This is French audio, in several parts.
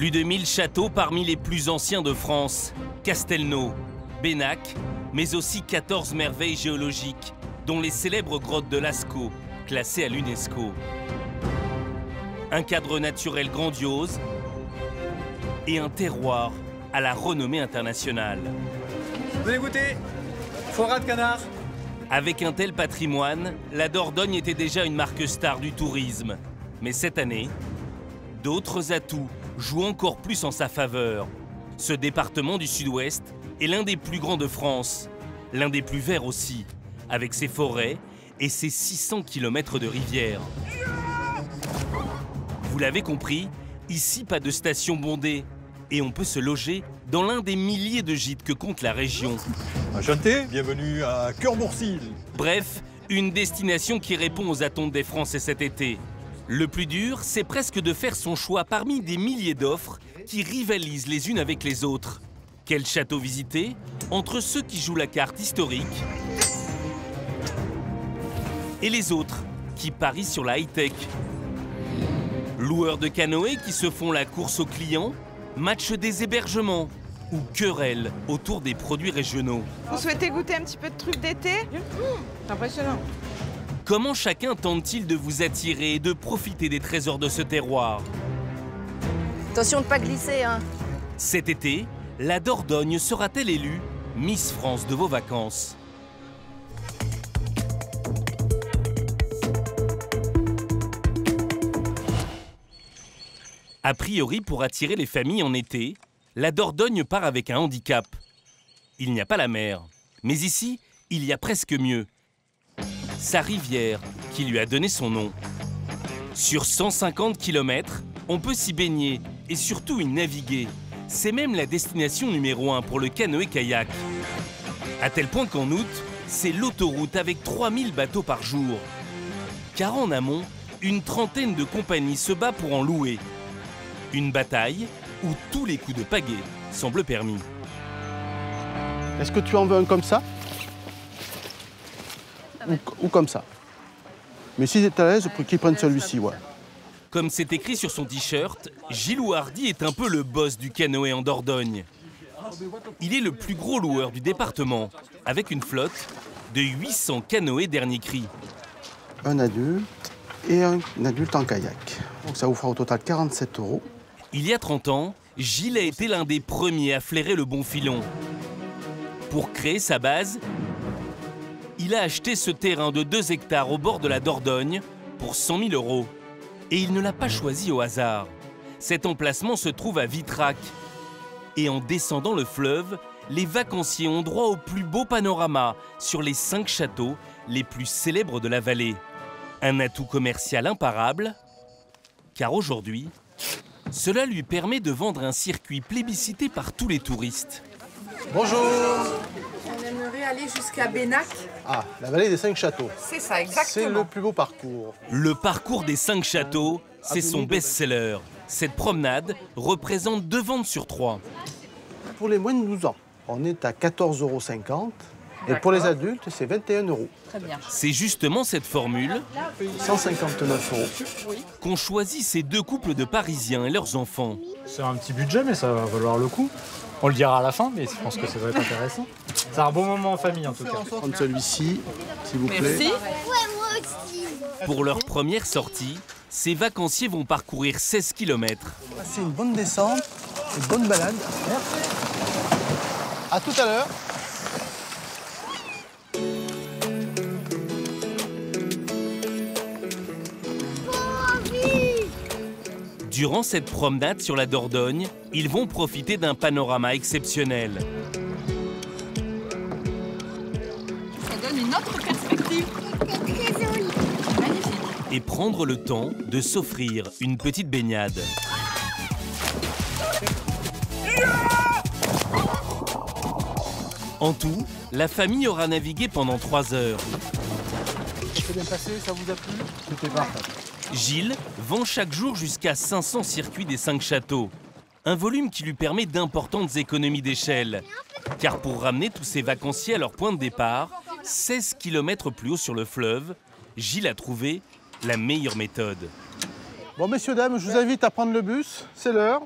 Plus de 1000 châteaux parmi les plus anciens de France. Castelnau, Bénac, mais aussi 14 merveilles géologiques, dont les célèbres grottes de Lascaux, classées à l'UNESCO. Un cadre naturel grandiose et un terroir à la renommée internationale. Vous allez goûter foie de canard. Avec un tel patrimoine, la Dordogne était déjà une marque star du tourisme. Mais cette année, d'autres atouts jouent encore plus en sa faveur. Ce département du Sud-Ouest est l'un des plus grands de France, l'un des plus verts aussi, avec ses forêts et ses 600 km de rivières. Vous l'avez compris, ici pas de station bondée et on peut se loger dans l'un des milliers de gîtes que compte la région. Enchanté, bienvenue à Cœur-Bourcil. Bref, une destination qui répond aux attentes des Français cet été. Le plus dur, c'est presque de faire son choix parmi des milliers d'offres qui rivalisent les unes avec les autres. Quel château visiter entre ceux qui jouent la carte historique et les autres qui parient sur la high-tech? Loueurs de canoës qui se font la course aux clients, match des hébergements ou querelles autour des produits régionaux. Vous souhaitez goûter un petit peu de trucs d'été? C'est impressionnant. Comment chacun tente-t-il de vous attirer et de profiter des trésors de ce terroir? Attention de ne pas glisser, hein. Cet été, la Dordogne sera-t-elle élue Miss France de vos vacances? A priori, pour attirer les familles en été, la Dordogne part avec un handicap. Il n'y a pas la mer, mais ici, il y a presque mieux. Sa rivière, qui lui a donné son nom. Sur 150 km, on peut s'y baigner et surtout y naviguer. C'est même la destination numéro 1 pour le canoë-kayak. À tel point qu'en août, c'est l'autoroute avec 3000 bateaux par jour. Car en amont, une trentaine de compagnies se bat pour en louer. Une bataille où tous les coups de pagaie semblent permis. Est-ce que tu en veux un comme ça ou comme ça? Mais si t'es à l'aise, pour qu'ils prennent celui-ci, ouais. Comme c'est écrit sur son t-shirt, Gilles Ouhardy est un peu le boss du canoë en Dordogne. Il est le plus gros loueur du département, avec une flotte de 800 canoës dernier cri. Un adulte et un adulte en kayak. Donc ça vous fera au total 47 €. Il y a 30 ans, Gilles a été l'un des premiers à flairer le bon filon. Pour créer sa base, il a acheté ce terrain de 2 hectares au bord de la Dordogne pour 100 000 €. Et il ne l'a pas choisi au hasard. Cet emplacement se trouve à Vitrac. Et en descendant le fleuve, les vacanciers ont droit au plus beau panorama sur les 5 châteaux les plus célèbres de la vallée. Un atout commercial imparable, car aujourd'hui, cela lui permet de vendre un circuit plébiscité par tous les touristes. Bonjour. On aimerait aller jusqu'à Bénac. Ah, la vallée des 5 châteaux. C'est ça, exactement. C'est le plus beau parcours. Le parcours des 5 châteaux, c'est son best-seller. Cette promenade représente 2 ventes sur 3. Pour les moins de 12 ans, on est à 14,50 €. Et pour les adultes, c'est 21 €. Très bien. C'est justement cette formule 159 € qu'ont choisi ces 2 couples de Parisiens et leurs enfants. C'est un petit budget, mais ça va valoir le coup. On le dira à la fin, mais je pense que ça va être intéressant. C'est un bon moment en famille, en tout cas. Prendre celui-ci, s'il vous plaît. Merci. Pour leur première sortie, ces vacanciers vont parcourir 16 km. C'est une bonne descente, une bonne balade. À tout à l'heure. Durant cette promenade sur la Dordogne, ils vont profiter d'un panorama exceptionnel. Ça donne une autre perspective. C'est très joli. Magnifique. Et prendre le temps de s'offrir une petite baignade. En tout, la famille aura navigué pendant 3 heures. Ça s'est bien passé, ça vous a plu? C'était parfait. Gilles vend chaque jour jusqu'à 500 circuits des 5 châteaux. Un volume qui lui permet d'importantes économies d'échelle. Car pour ramener tous ces vacanciers à leur point de départ, 16 km plus haut sur le fleuve, Gilles a trouvé la meilleure méthode. Bon, messieurs, dames, je vous invite à prendre le bus. C'est l'heure.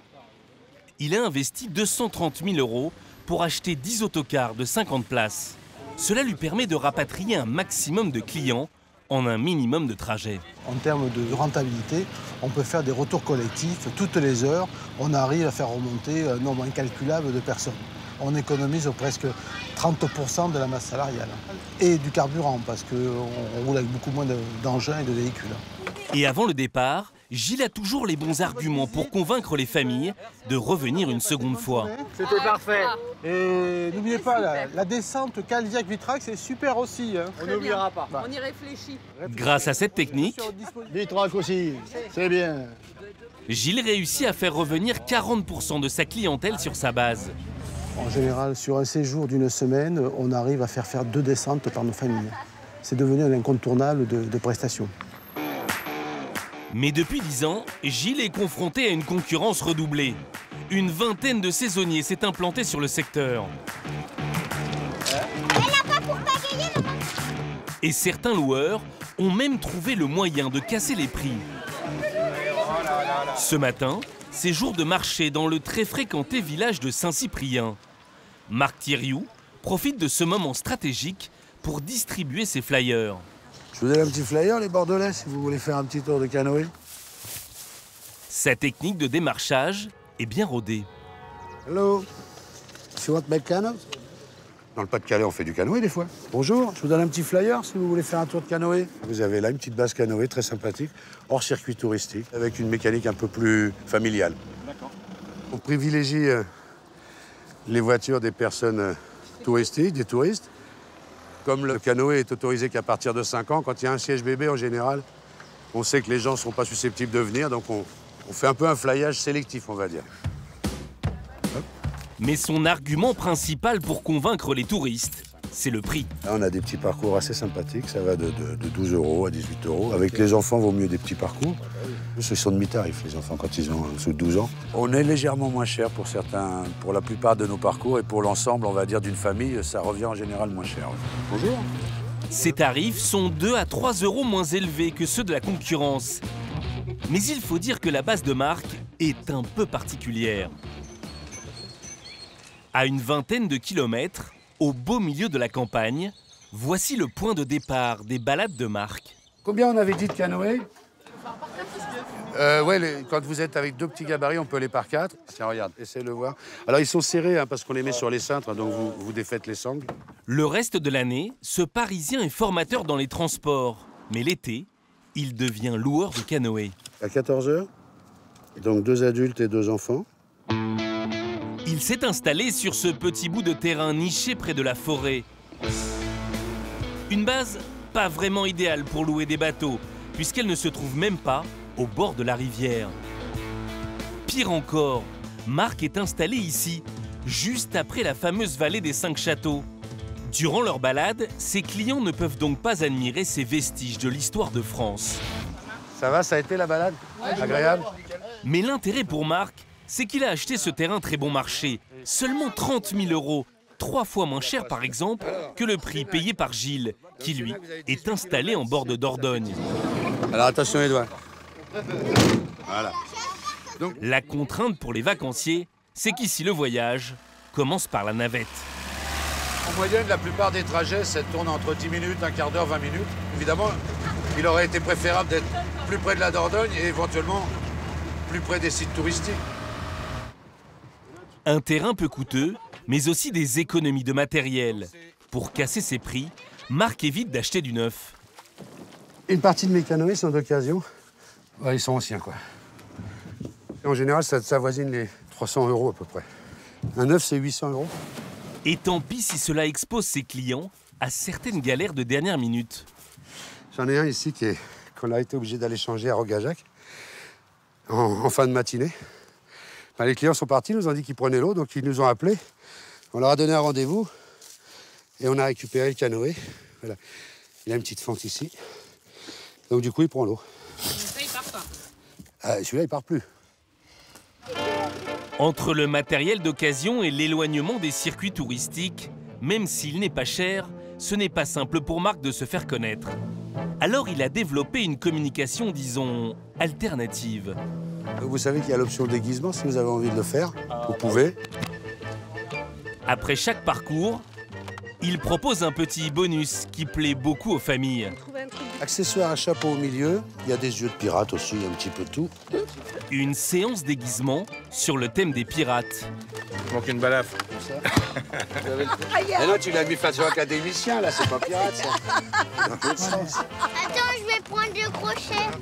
il a investi 230 000 € pour acheter 10 autocars de 50 places. Cela lui permet de rapatrier un maximum de clients en un minimum de trajet. En termes de rentabilité, on peut faire des retours collectifs toutes les heures. On arrive à faire remonter un nombre incalculable de personnes. On économise presque 30% de la masse salariale. Et du carburant, parce qu'on roule avec beaucoup moins d'engins et de véhicules. Et avant le départ, Gilles a toujours les bons arguments pour convaincre les familles de revenir une seconde fois. C'était parfait. Et n'oubliez pas, la descente Calviac-Vitrac, c'est super aussi. Hein. On n'oubliera pas. On y réfléchit. Grâce à cette technique, Vitrac aussi, c'est bien. Gilles réussit à faire revenir 40% de sa clientèle sur sa base. En général, sur un séjour d'une semaine, on arrive à faire 2 descentes par nos familles. C'est devenu un incontournable de prestations. Mais depuis 10 ans, Gilles est confronté à une concurrence redoublée. Une vingtaine de saisonniers s'est implanté sur le secteur. Et certains loueurs ont même trouvé le moyen de casser les prix. Ce matin, c'est jour de marché dans le très fréquenté village de Saint-Cyprien. Marc Thiriou profite de ce moment stratégique pour distribuer ses flyers. Je vous donne un petit flyer, les Bordelais, si vous voulez faire un petit tour de canoë. Sa technique de démarchage est bien rodée. Hello. You want to make canoes? Dans le Pas-de-Calais, on fait du canoë des fois. Bonjour, je vous donne un petit flyer si vous voulez faire un tour de canoë. Vous avez là une petite base canoë très sympathique, hors circuit touristique, avec une mécanique un peu plus familiale. D'accord. On privilégie les voitures des personnes touristiques, des touristes. Comme le canoë est autorisé qu'à partir de 5 ans, quand il y a un siège bébé en général, on sait que les gens ne sont pas susceptibles de venir, donc on fait un peu un flyage sélectif, on va dire. Mais son argument principal pour convaincre les touristes, c'est le prix. Là, on a des petits parcours assez sympathiques, ça va de 12 € à 18 €. Avec les enfants, vaut mieux des petits parcours. Ils sont demi-tarif, les enfants, quand ils ont en dessous de 12 ans. On est légèrement moins cher pour certains, pour la plupart de nos parcours, et pour l'ensemble, on va dire, d'une famille, ça revient en général moins cher. Bonjour. Ces tarifs sont 2 à 3 € moins élevés que ceux de la concurrence. Mais il faut dire que la base de Marc est un peu particulière. À une vingtaine de kilomètres, au beau milieu de la campagne, voici le point de départ des balades de Marc. Combien on avait dit de canoë? Quand vous êtes avec 2 petits gabarits, on peut les par 4. Tiens, regarde, essayez de le voir. Alors, ils sont serrés parce qu'on les met sur les cintres, donc vous défaites les sangles. Le reste de l'année, ce Parisien est formateur dans les transports. Mais l'été, il devient loueur de canoë. À 14 h, donc 2 adultes et 2 enfants. Il s'est installé sur ce petit bout de terrain niché près de la forêt. Une base pas vraiment idéale pour louer des bateaux, puisqu'elle ne se trouve même pas au bord de la rivière. Pire encore, Marc est installé ici, juste après la fameuse vallée des 5 châteaux. Durant leur balade, ses clients ne peuvent donc pas admirer ces vestiges de l'histoire de France. Ça va, ça a été la balade? Agréable? Mais l'intérêt pour Marc, c'est qu'il a acheté ce terrain très bon marché, seulement 30 000 €, 3 fois moins cher par exemple que le prix payé par Gilles, qui lui est installé en bord de Dordogne. Alors attention les doigts. Voilà. Donc, la contrainte pour les vacanciers, c'est qu'ici le voyage commence par la navette. en moyenne, la plupart des trajets, ça tourne entre 10 minutes, un quart d'heure, 20 minutes. Évidemment, il aurait été préférable d'être plus près de la Dordogne et éventuellement plus près des sites touristiques. Un terrain peu coûteux, mais aussi des économies de matériel. Pour casser ses prix, Marc évite d'acheter du neuf. Une partie de mes canoës sont d'occasion. Ouais, ils sont anciens, quoi. En général, ça avoisine les 300 € à peu près. Un neuf, c'est 800 €. Et tant pis si cela expose ses clients à certaines galères de dernière minute. J'en ai un ici qu'on a été obligé d'aller changer à Rogajac en fin de matinée. Ben, les clients sont partis, nous ont dit qu'ils prenaient l'eau, donc ils nous ont appelés. On leur a donné un rendez-vous et on a récupéré le canoë. Voilà. Il a une petite fente ici. Donc du coup, il prend l'eau. Ça, il part pas. Celui-là, il part plus. Entre le matériel d'occasion et l'éloignement des circuits touristiques, même s'il n'est pas cher, ce n'est pas simple pour Marc de se faire connaître. Alors il a développé une communication, disons, alternative. Vous savez qu'il y a l'option déguisement, si vous avez envie de le faire, vous pouvez. Après chaque parcours, il propose un petit bonus qui plaît beaucoup aux familles. Accessoire à chapeau au milieu, il y a des yeux de pirate aussi, un petit peu tout. Une séance déguisement sur le thème des pirates. Il manque une balafre. Mais non, tu l'as mis façon académicien, là, c'est pas pirate, ça. Dans l'autre sens. Attends, je vais prendre le crochet.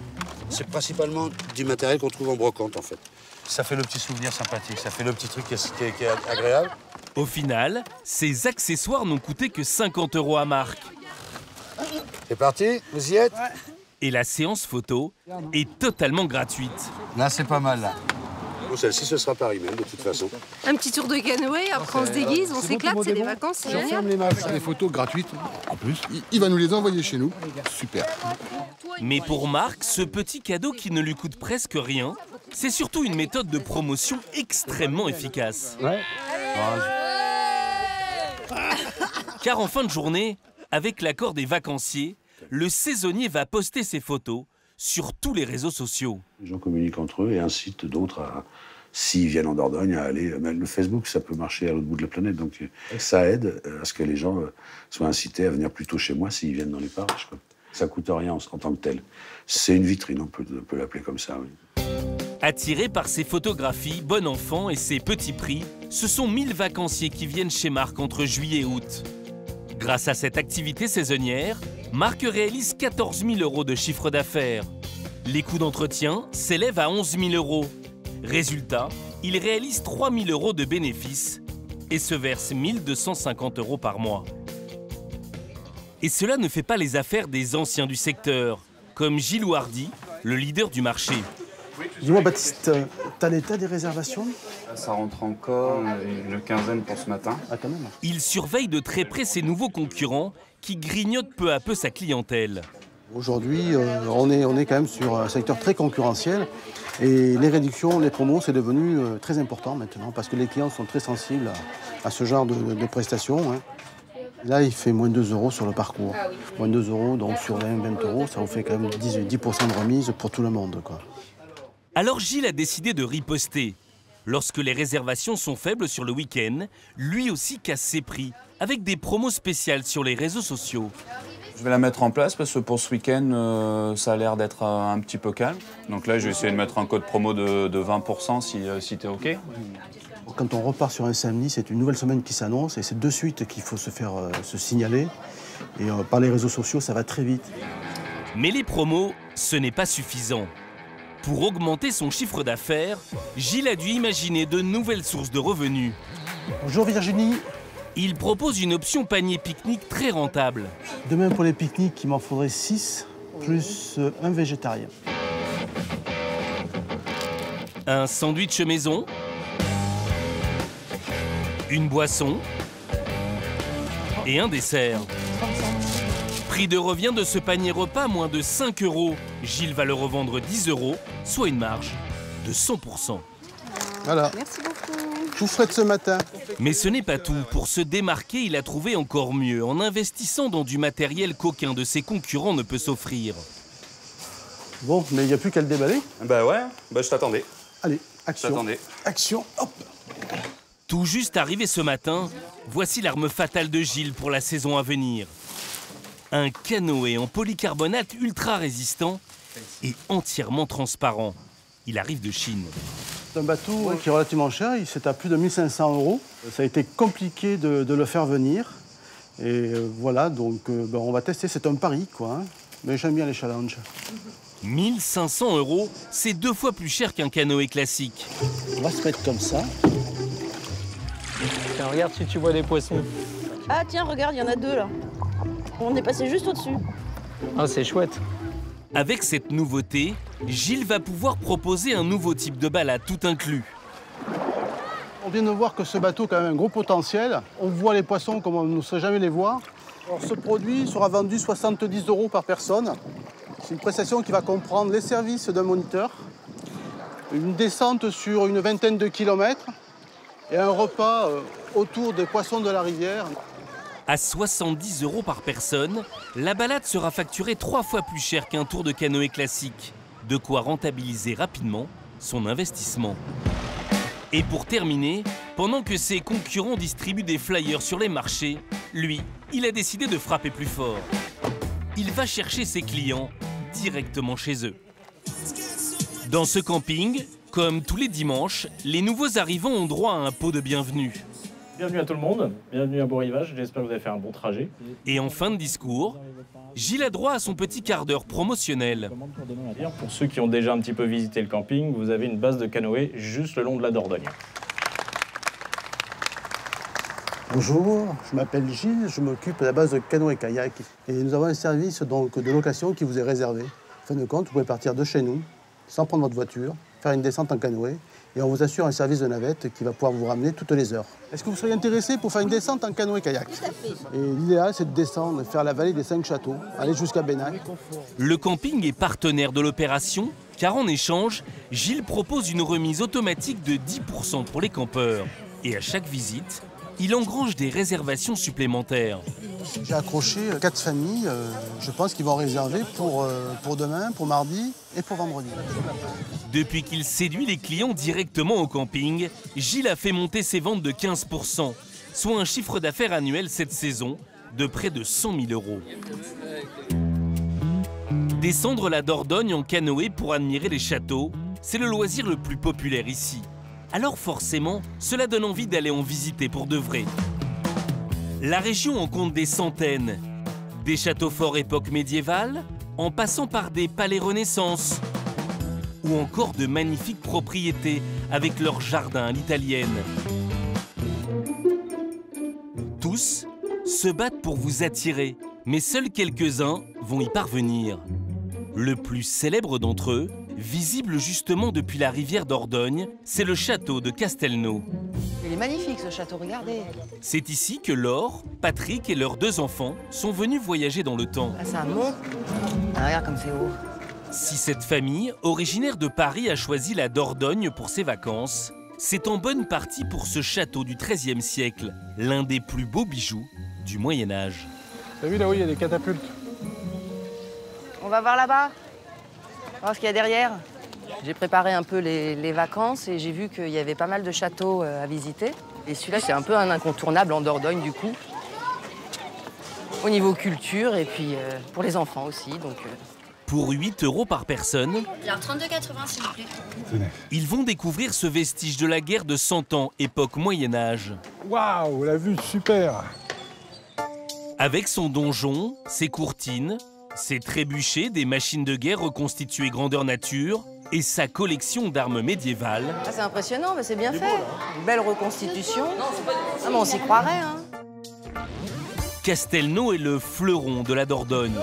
C'est principalement du matériel qu'on trouve en brocante, en fait. Ça fait le petit souvenir sympathique, ça fait le petit truc qui est agréable. Au final, ces accessoires n'ont coûté que 50 € à Marc. C'est parti, vous y êtes? Et la séance photo est totalement gratuite. Là, c'est pas mal, là. Bon, celle-ci, ce sera Paris même, de toute façon. Un petit tour de canoë, après on se déguise, on s'éclate, c'est des vacances, c'est génial. les mains. Des photos gratuites, en plus. Il va nous les envoyer chez nous. Super. Mais pour Marc, ce petit cadeau qui ne lui coûte presque rien, c'est surtout une méthode de promotion extrêmement efficace. Car en fin de journée, avec l'accord des vacanciers, le saisonnier va poster ses photos sur tous les réseaux sociaux. Les gens communiquent entre eux et incitent d'autres à, s'ils viennent en Dordogne, à aller... Même le Facebook, ça peut marcher à l'autre bout de la planète. Donc ça aide à ce que les gens soient incités à venir plutôt chez moi s'ils viennent dans les parages. Ça coûte rien en tant que tel. C'est une vitrine, on peut l'appeler comme ça, oui. Attirés par ses photographies, bon enfant et ses petits prix, ce sont 1000 vacanciers qui viennent chez Marc entre juillet et août. Grâce à cette activité saisonnière, Marc réalise 14 000 € de chiffre d'affaires. Les coûts d'entretien s'élèvent à 11 000 €. Résultat, il réalise 3 000 € de bénéfices et se verse 1 250 € par mois. Et cela ne fait pas les affaires des anciens du secteur, comme Gilles Ouardi, le leader du marché. Dis-moi, Baptiste, t'as l'état des réservations? Ça rentre encore une quinzaine pour ce matin. Ah, quand même. Il surveille de très près ses nouveaux concurrents qui grignotent peu à peu sa clientèle. Aujourd'hui, on est quand même sur un secteur très concurrentiel. Et les réductions, les promos, c'est devenu très important maintenant parce que les clients sont très sensibles à ce genre de prestations. Hein. Là, il fait moins 2 € sur le parcours. Moins 2 €, donc sur 20 €, ça vous fait quand même 10% de remise pour tout le monde, quoi. Alors Gilles a décidé de riposter. Lorsque les réservations sont faibles sur le week-end, lui aussi casse ses prix, avec des promos spéciales sur les réseaux sociaux. Je vais la mettre en place parce que pour ce week-end, ça a l'air d'être un petit peu calme. Donc là, je vais essayer de mettre un code promo de 20% si t'es OK. Quand on repart sur un samedi, c'est une nouvelle semaine qui s'annonce et c'est de suite qu'il faut se signaler. Et par les réseaux sociaux, ça va très vite. Mais les promos, ce n'est pas suffisant. Pour augmenter son chiffre d'affaires, Gilles a dû imaginer de nouvelles sources de revenus. Bonjour Virginie. Il propose une option panier pique-nique très rentable. Demain pour les pique-niques, il m'en faudrait 6, plus un végétarien. Un sandwich maison, une boisson et un dessert. Prix de revient de ce panier repas, moins de 5 €. Gilles va le revendre 10 €, soit une marge de 100%. Voilà. Merci beaucoup. Tout frais de ce matin. Mais ce n'est pas tout. Pour se démarquer, il a trouvé encore mieux, en investissant dans du matériel qu'aucun de ses concurrents ne peut s'offrir. Bon, mais il n'y a plus qu'à le déballer. Bah ouais, je t'attendais. Allez, action. Action, hop. Tout juste arrivé ce matin, voici l'arme fatale de Gilles pour la saison à venir. Un canoë en polycarbonate ultra résistant et entièrement transparent. Il arrive de Chine. C'est un bateau qui est relativement cher, il s'est à plus de 1 500 €. Ça a été compliqué de le faire venir. Et voilà, donc on va tester, c'est un pari, quoi. Hein. Mais j'aime bien les challenges. 1 500 €, c'est 2 fois plus cher qu'un canoë classique. On va se mettre comme ça. Tiens, regarde si tu vois des poissons. Ah tiens, regarde, il y en a 2 là. On est passé juste au-dessus. Ah, c'est chouette. Avec cette nouveauté, Gilles va pouvoir proposer un nouveau type de balade tout inclus. On vient de voir que ce bateau a quand même un gros potentiel. On voit les poissons comme on ne sait jamais les voir. Alors, ce produit sera vendu 70 € par personne. C'est une prestation qui va comprendre les services d'un moniteur, une descente sur une vingtaine de kilomètres et un repas autour des poissons de la rivière. À 70 € par personne, la balade sera facturée 3 fois plus cher qu'un tour de canoë classique. De quoi rentabiliser rapidement son investissement. Et pour terminer, pendant que ses concurrents distribuent des flyers sur les marchés, lui, il a décidé de frapper plus fort. Il va chercher ses clients directement chez eux. Dans ce camping, comme tous les dimanches, les nouveaux arrivants ont droit à un pot de bienvenue. Bienvenue à tout le monde, bienvenue à Beau Rivage, j'espère que vous avez fait un bon trajet. Et en fin de discours, Gilles a droit à son petit quart d'heure promotionnel. Pour ceux qui ont déjà un petit peu visité le camping, vous avez une base de canoë juste le long de la Dordogne. Bonjour, je m'appelle Gilles, je m'occupe de la base de canoë-kayak. Et nous avons un service donc, de location qui vous est réservé. En fin de compte, vous pouvez partir de chez nous, sans prendre votre voiture, faire une descente en canoë, et on vous assure un service de navette qui va pouvoir vous ramener toutes les heures. Est-ce que vous seriez intéressé pour faire une descente en canoë-kayak? Tout à fait. Et l'idéal, c'est de descendre, de faire la vallée des 5 châteaux, aller jusqu'à Bénac. Le camping est partenaire de l'opération, car en échange, Gilles propose une remise automatique de 10% pour les campeurs. Et à chaque visite, il engrange des réservations supplémentaires. J'ai accroché 4 familles, je pense qu'ils vont réserver pour demain, pour mardi et pour vendredi. Depuis qu'il séduit les clients directement au camping, Gilles a fait monter ses ventes de 15%, soit un chiffre d'affaires annuel cette saison de près de 100 000 €. Descendre la Dordogne en canoë pour admirer les châteaux, c'est le loisir le plus populaire ici. Alors forcément, cela donne envie d'aller en visiter pour de vrai. La région en compte des centaines. Des châteaux forts époque médiévale, en passant par des palais Renaissance. Ou encore de magnifiques propriétés avec leurs jardins à l'italienne. Tous se battent pour vous attirer, mais seuls quelques-uns vont y parvenir. Le plus célèbre d'entre eux, visible justement depuis la rivière Dordogne, c'est le château de Castelnau. Il est magnifique ce château, regardez. C'est ici que Laure, Patrick et leurs 2 enfants sont venus voyager dans le temps. Ah, c'est un mont. Ah, regarde comme c'est haut. Si cette famille, originaire de Paris, a choisi la Dordogne pour ses vacances, c'est en bonne partie pour ce château du XIIIe siècle, l'un des plus beaux bijoux du Moyen-Âge. T'as vu là-haut, il y a des catapultes. On va voir là-bas. On va voir ce qu'il y a derrière. J'ai préparé un peu les vacances et j'ai vu qu'il y avait pas mal de châteaux à visiter. Et celui-là, c'est un peu un incontournable en Dordogne, du coup. Au niveau culture et puis pour les enfants aussi. Donc, Pour 8 € par personne, Alors 32,80 s'il vous plaît. ils vont découvrir ce vestige de la guerre de 100 ans, époque Moyen-Âge. Waouh, la vue, super. Avec son donjon, ses courtines, ses trébuchets, des machines de guerre reconstituées grandeur nature et sa collection d'armes médiévales. ah, c'est impressionnant, mais c'est bien fait. Une belle reconstitution. Ah, mais on s'y croirait, hein. Castelnau est le fleuron de la Dordogne.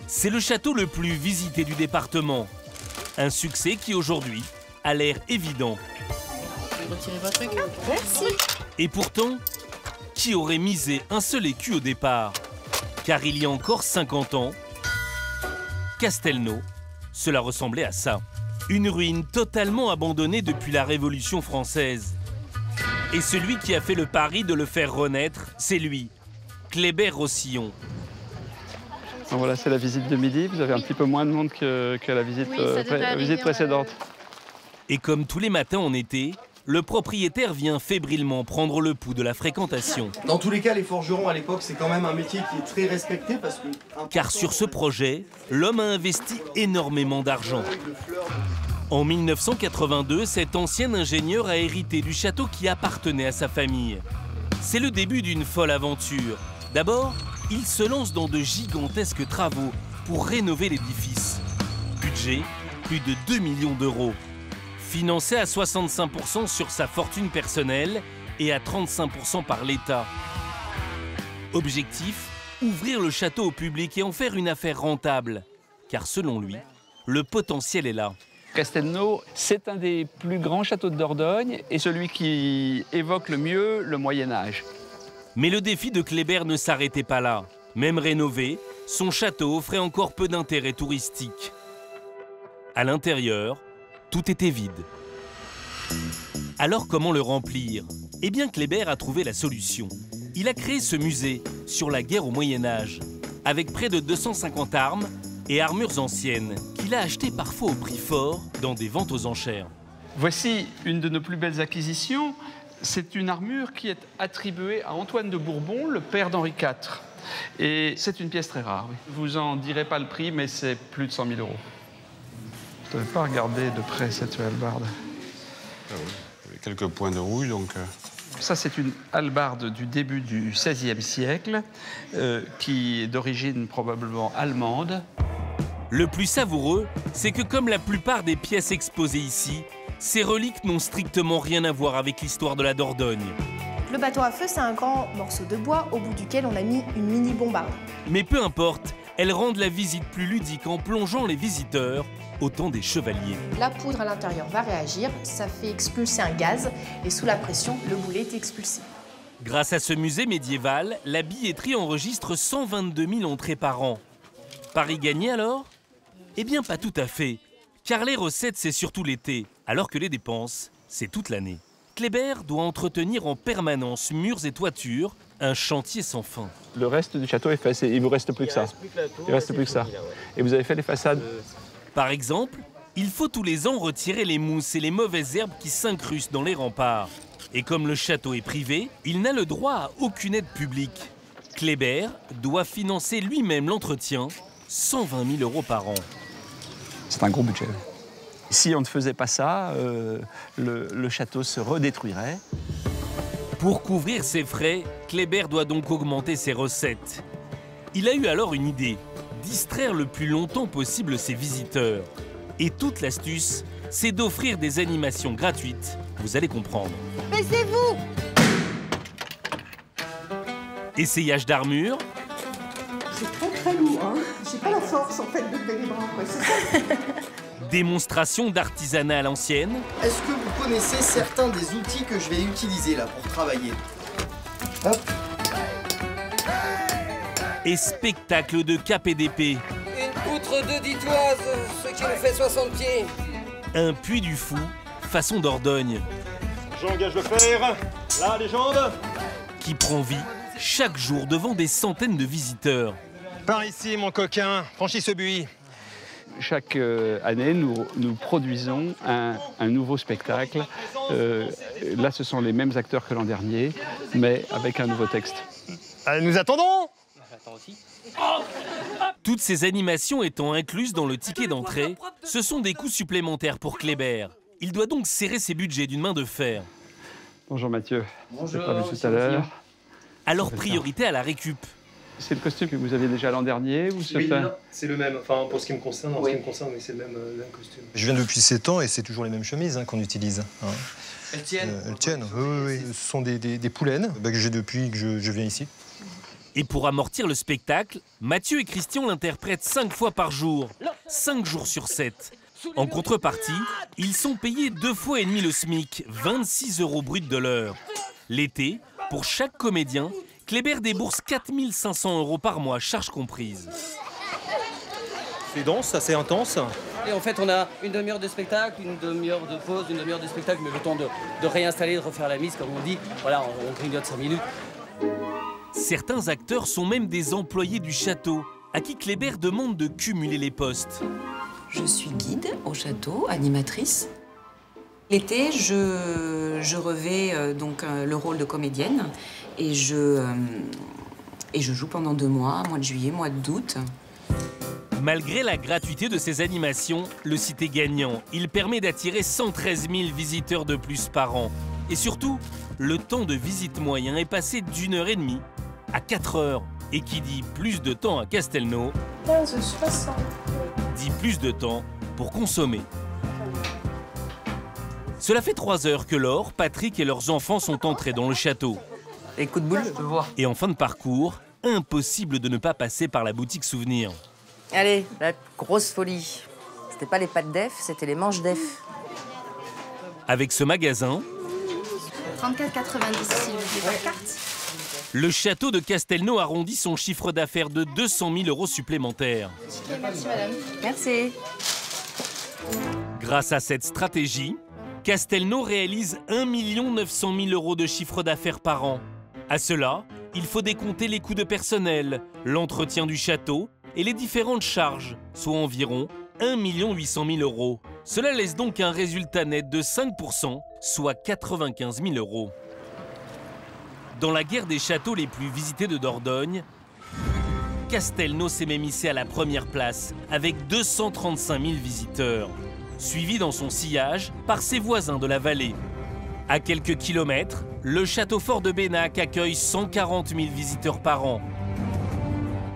C'est le château le plus visité du département. Un succès qui aujourd'hui a l'air évident. Retirez votre truc. Merci. Et pourtant, qui aurait misé un seul écu au départ? Car il y a encore 50 ans, Castelnau, cela ressemblait à ça. Une ruine totalement abandonnée depuis la Révolution française. Et celui qui a fait le pari de le faire renaître, c'est lui, Kléber-Rossillon. Voilà, c'est la visite de midi. Vous avez un petit peu moins de monde que la visite, visite précédente. Et comme tous les matins en été, le propriétaire vient fébrilement prendre le pouls de la fréquentation. Dans tous les cas, les forgerons à l'époque, c'est quand même un métier qui est très respecté parce que... Car sur ce projet, l'homme a investi énormément d'argent. En 1982, cet ancien ingénieur a hérité du château qui appartenait à sa famille. C'est le début d'une folle aventure. D'abord, il se lance dans de gigantesques travaux pour rénover l'édifice. Budget, plus de 2 millions €. Financé à 65% sur sa fortune personnelle et à 35% par l'État. Objectif, ouvrir le château au public et en faire une affaire rentable. Car selon lui, le potentiel est là. Castelnau, c'est un des plus grands châteaux de Dordogne et celui qui évoque le mieux le Moyen-Âge. Mais le défi de Kléber ne s'arrêtait pas là. Même rénové, son château offrait encore peu d'intérêt touristique. À l'intérieur, tout était vide. Alors comment le remplir? Eh bien Kléber a trouvé la solution. Il a créé ce musée sur la guerre au Moyen-Âge, avec près de 250 armes et armures anciennes, qu'il a achetées parfois au prix fort dans des ventes aux enchères. Voici une de nos plus belles acquisitions. C'est une armure qui est attribuée à Antoine de Bourbon, le père d'Henri IV. Et c'est une pièce très rare, oui. Je vous en dirai pas le prix, mais c'est plus de 100 000 €. Je ne devais pas regarder de près cette hallebarde. Ah oui, il y a quelques points de rouille, donc... Ça, c'est une hallebarde du début du XVIe siècle, qui est d'origine probablement allemande. Le plus savoureux, c'est que comme la plupart des pièces exposées ici, ces reliques n'ont strictement rien à voir avec l'histoire de la Dordogne. Le bateau à feu, c'est un grand morceau de bois au bout duquel on a mis une mini-bombarde. Mais peu importe, elles rendent la visite plus ludique en plongeant les visiteurs au temps des chevaliers. La poudre à l'intérieur va réagir, ça fait expulser un gaz et sous la pression, le boulet est expulsé. Grâce à ce musée médiéval, la billetterie enregistre 122 000 entrées par an. Paris gagné alors? Eh bien pas tout à fait, car les recettes c'est surtout l'été, alors que les dépenses c'est toute l'année. Kléber doit entretenir en permanence murs et toitures, un chantier sans fin. Le reste du château est fait, il ne vous reste plus que ça. Il ne reste plus que ça. Et vous avez fait les façades? Par exemple, il faut tous les ans retirer les mousses et les mauvaises herbes qui s'incrustent dans les remparts. Et comme le château est privé, il n'a le droit à aucune aide publique. Kléber doit financer lui-même l'entretien, 120 000 € par an. C'est un gros budget. Si on ne faisait pas ça, le château se redétruirait. Pour couvrir ses frais, Kléber doit donc augmenter ses recettes. Il a eu alors une idée, distraire le plus longtemps possible ses visiteurs. Et toute l'astuce, c'est d'offrir des animations gratuites, vous allez comprendre. Baissez-vous! Essayage d'armure. C'est très lourd, hein. J'ai pas la force en fait de lever les bras, c'est ça. Démonstration d'artisanat à l'ancienne. Est-ce que vous connaissez certains des outils que je vais utiliser là pour travailler? Hop. Et spectacle de cap et d'épée. Une poutre de ditoise, ce qui nous fait 60 pieds. Un puits du fou, façon Dordogne. J'engage le fer. Là, les jambes. Qui prend vie chaque jour devant des centaines de visiteurs. Par ici, mon coquin. Franchis ce buis. Chaque année, nous produisons un nouveau spectacle. Là, ce sont les mêmes acteurs que l'an dernier, mais avec un nouveau texte. Nous attendons. Toutes ces animations étant incluses dans le ticket d'entrée, ce sont des coûts supplémentaires pour Kléber. Il doit donc serrer ses budgets d'une main de fer. Bonjour Mathieu. Bonjour. Pas vu tout à l'heure. Alors priorité à la récup. C'est le costume que vous aviez déjà l'an dernier ou Oui, c'est le même. Enfin, pour ce qui me concerne, oui, c'est le même costume. Je viens depuis 7 ans et c'est toujours les mêmes chemises qu'on utilise. Hein. Elles tiennent? Elles tiennent, oui. Ce sont des poulaines que j'ai depuis que je viens ici. Et pour amortir le spectacle, Mathieu et Christian l'interprètent 5 fois par jour, 5 jours sur 7. En contrepartie, ils sont payés 2 fois et demi le SMIC, 26 € brut de l'heure. L'été, pour chaque comédien, Kléber débourse 4 500 € par mois, charges comprises. C'est dense, assez intense. Et en fait, on a une demi-heure de spectacle, une demi-heure de pause, une demi-heure de spectacle, mais le temps de réinstaller, de refaire la mise, comme on dit. Voilà, on grignote 5 minutes. Certains acteurs sont même des employés du château, à qui Kléber demande de cumuler les postes. Je suis guide au château, animatrice. L'été, je revais donc le rôle de comédienne et je joue pendant 2 mois, mois de juillet, mois d'août. Malgré la gratuité de ces animations, le site est gagnant. Il permet d'attirer 113 000 visiteurs de plus par an. Et surtout, le temps de visite moyen est passé d'1h30 à 4 heures. Et qui dit plus de temps à Castelnau, 15,60. dit plus de temps pour consommer. Cela fait 3 heures que Laure, Patrick et leurs enfants sont entrés dans le château. Et coup de boule, je peux voir. Et en fin de parcours, impossible de ne pas passer par la boutique souvenir. Allez, la grosse folie. C'était pas les pattes d'œuf, c'était les manches d'œuf. Avec ce magasin, 34,90 si vous voulez la carte. le château de Castelnau arrondit son chiffre d'affaires de 200 000 € supplémentaires. Merci madame. Merci. Grâce à cette stratégie, Castelnau réalise 1 900 000 € de chiffre d'affaires par an. À cela, il faut décompter les coûts de personnel, l'entretien du château et les différentes charges, soit environ 1 800 000 €. Cela laisse donc un résultat net de 5%, soit 95 000 €. Dans la guerre des châteaux les plus visités de Dordogne, Castelnau s'est même hissé à la première place avec 235 000 visiteurs, suivi dans son sillage par ses voisins de la vallée. À quelques kilomètres, le château fort de Bénac accueille 140 000 visiteurs par an.